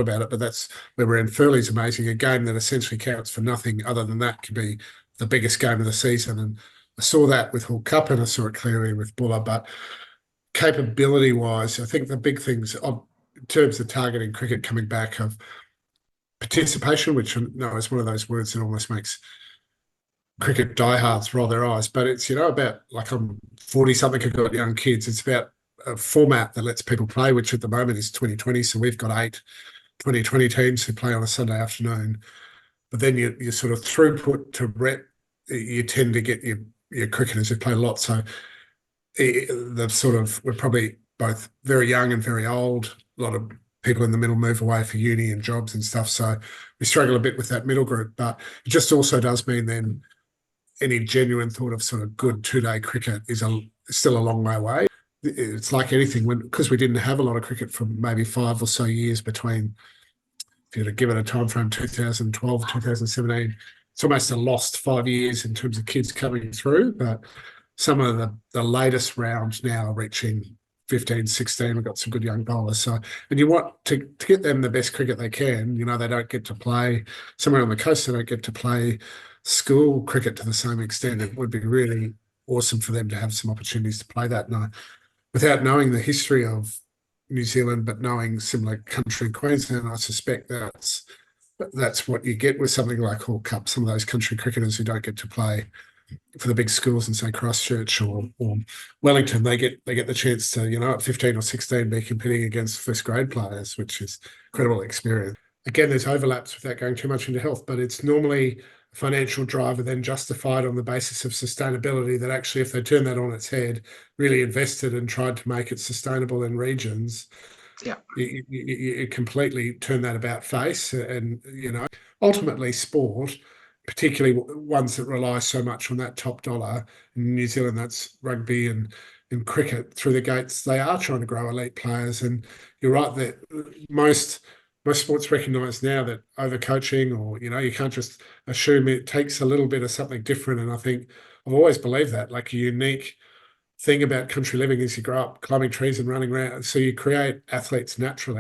about it, but that's where we're in. Furley's amazing. A game that essentially counts for nothing other than that could be the biggest game of the season. And I saw that with Hawke Cup and I saw it clearly with Buller. But capability-wise, I think the big things in terms of targeting cricket coming back of participation, which I know is one of those words that almost makes cricket diehards roll their eyes, but it's, about like I'm 40 something, I've got young kids. It's about a format that lets people play, which at the moment is 2020. So we've got 8 2020 teams who play on a Sunday afternoon. But then you sort of throughput to rep, you tend to get your cricketers who play a lot. So we're probably both very young and very old. A lot of people in the middle move away for uni and jobs and stuff. So we struggle a bit with that middle group. But it just also does mean then any genuine thought of sort of good 2-day cricket is still a long way away. It's like anything, because we didn't have a lot of cricket for maybe 5 or so years between, if you were to give it a time frame, 2012, 2017, it's almost a lost 5 years in terms of kids coming through. But some of the latest rounds now are reaching 15, 16. We've got some good young bowlers. So, and you want to get them the best cricket they can. They don't get to play somewhere on the coast. They don't get to play school cricket to the same extent. It would be really awesome for them to have some opportunities to play that. And without knowing the history of New Zealand, but knowing similar country in Queensland, I suspect that's what you get with something like Hawke Cup. Some of those country cricketers who don't get to play for the big schools in, say, Christchurch or Wellington, they get the chance to, at 15 or 16 be competing against first grade players, which is incredible experience. Again, there's overlaps without going too much into health, but it's normally a financial driver then justified on the basis of sustainability, that actually if they turn that on its head, really invested and tried to make it sustainable in regions, you completely turn that about face. And, ultimately sport, particularly ones that rely so much on that top dollar, in New Zealand, that's rugby and cricket through the gates, they are trying to grow elite players. And you're right that most sports recognise now that overcoaching, or, you can't just assume. It takes a little bit of something different. And I think I've always believed that, like, a unique thing about country living is you grow up climbing trees and running around. So you create athletes naturally.